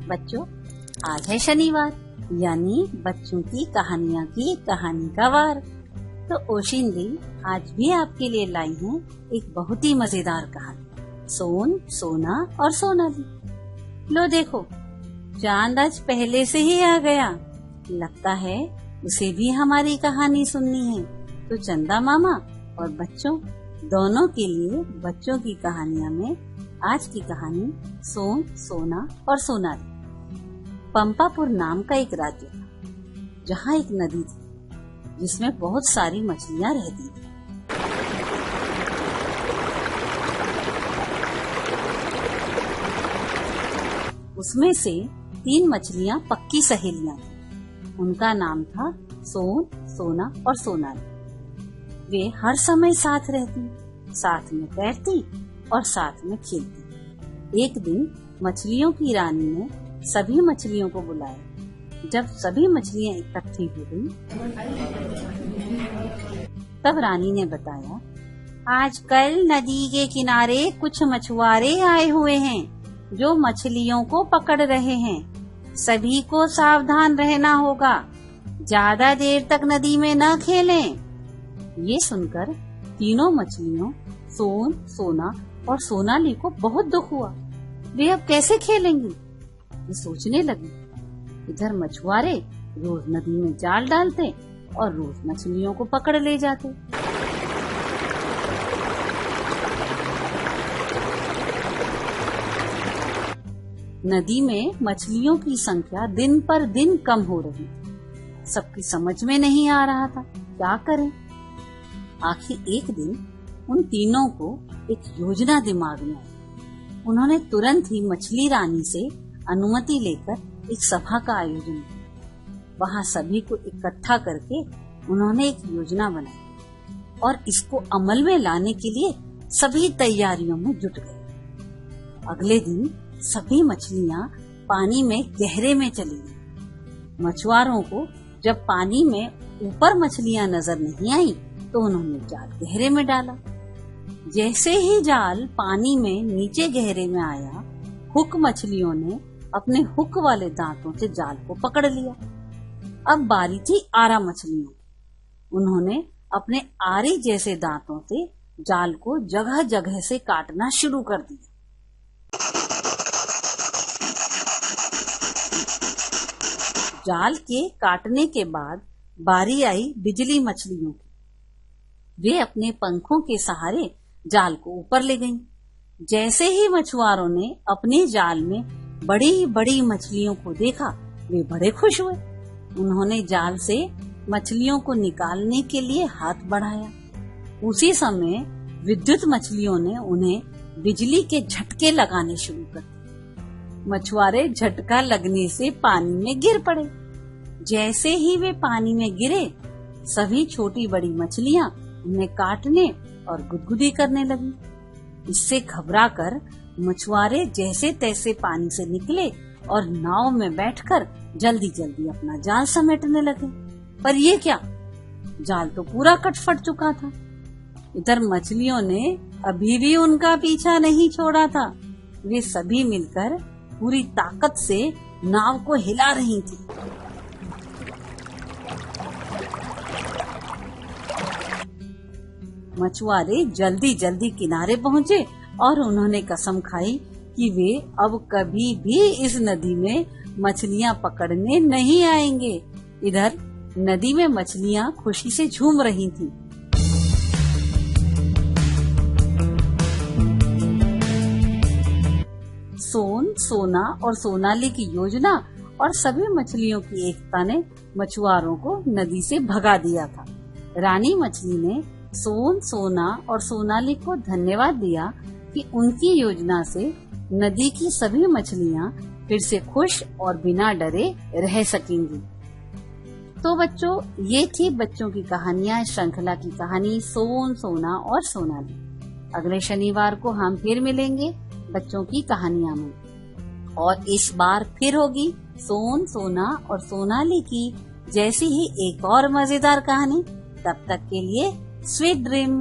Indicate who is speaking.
Speaker 1: बच्चों, आज है शनिवार, यानी बच्चों की कहानियाँ की कहानी का वार। तो ओशिंदी आज भी आपके लिए लाई हूँ एक बहुत ही मजेदार कहानी, सोन, सोना और सोनाली। लो देखो, चांद आज पहले से ही आ गया। लगता है उसे भी हमारी कहानी सुननी है। तो चंदा मामा और बच्चों दोनों के लिए बच्चों की कहानियाँ में आज की कहानी सोन, सोना और सोनाली। पंपापुर नाम का एक राज्य था, जहाँ एक नदी थी जिसमें बहुत सारी मछलियाँ रहती थी। उसमें से 3 मछलियाँ पक्की सहेलियाँ थी। उनका नाम था सोन, सोना और सोनाली। वे हर समय साथ रहती, साथ में तैरती और साथ में खेलती। एक दिन मछलियों की रानी ने सभी मछलियों को बुलाया। जब सभी मछलियाँ इकट्ठी हो गईं, तब रानी ने बताया, आजकल नदी के किनारे कुछ मछुआरे आए हुए हैं जो मछलियों को पकड़ रहे हैं। सभी को सावधान रहना होगा, ज्यादा देर तक नदी में न खेलें। ये सुनकर तीनों मछलियों सोन, सोना और सोनाली को बहुत दुख हुआ। वे अब कैसे खेलेंगी? ये सोचने लगी। इधर मछुआरे रोज नदी में जाल डालते और रोज मछलियों को पकड़ ले जाते। नदी में मछलियों की संख्या दिन पर दिन कम हो रही थी। सबकी समझ में नहीं आ रहा था क्या करें। आखिर एक दिन उन तीनों को एक योजना दिमाग में आई। उन्होंने तुरंत ही मछली रानी से अनुमति लेकर एक सभा का आयोजन किया। वहाँ सभी को इकट्ठा करके उन्होंने एक योजना बनाई और इसको अमल में लाने के लिए सभी तैयारियों में जुट गए। अगले दिन सभी मछलियाँ पानी में गहरे में चली गईं। मछुआरों को जब पानी में ऊपर मछलियाँ नजर नहीं आई तो उन्होंने जाल गहरे में डाला। जैसे ही जाल पानी में नीचे गहरे में आया, हुक मछलियों ने अपने हुक वाले दांतों से जाल को पकड़ लिया। अब बारी थी आरा मछलियों की। उन्होंने अपने आरी जैसे दांतों से जाल को जगह जगह से काटना शुरू कर दिया। जाल के काटने के बाद बारी आई बिजली मछलियों की। वे अपने पंखों के सहारे जाल को ऊपर ले गईं। जैसे ही मछुआरों ने अपने जाल में बड़ी बड़ी मछलियों को देखा, वे बड़े खुश हुए। उन्होंने जाल से मछलियों को निकालने के लिए हाथ बढ़ाया। उसी समय विद्युत मछलियों ने उन्हें बिजली के झटके लगाने शुरू कर दिए। मछुआरे झटका लगने से पानी में गिर पड़े। जैसे ही वे पानी में गिरे, सभी छोटी बड़ी मछलियाँ उन्हें काटने और गुदगुदी करने लगी। इससे घबराकर मछुआरे जैसे तैसे पानी से निकले और नाव में बैठकर जल्दी जल्दी अपना जाल समेटने लगे। पर ये क्या, जाल तो पूरा कट फट चुका था। इधर मछलियों ने अभी भी उनका पीछा नहीं छोड़ा था। वे सभी मिलकर पूरी ताकत से नाव को हिला रही थी। मछुआरे जल्दी जल्दी किनारे पहुँचे और उन्होंने कसम खाई कि वे अब कभी भी इस नदी में मछलियाँ पकड़ने नहीं आएंगे। इधर नदी में मछलियाँ खुशी से झूम रही थीं। सोन, सोना और सोनाली की योजना और सभी मछलियों की एकता ने मछुआरों को नदी से भगा दिया था। रानी मछली ने सोन, सोना और सोनाली को धन्यवाद दिया कि उनकी योजना से नदी की सभी मछलियाँ फिर से खुश और बिना डरे रह सकेंगी। तो बच्चों, ये थी बच्चों की कहानियाँ श्रृंखला की कहानी सोन, सोना और सोनाली। अगले शनिवार को हम फिर मिलेंगे बच्चों की कहानियाँ में, और इस बार फिर होगी सोन, सोना और सोनाली की जैसी ही एक और मजेदार कहानी। तब तक के लिए स्वीट ड्रीम।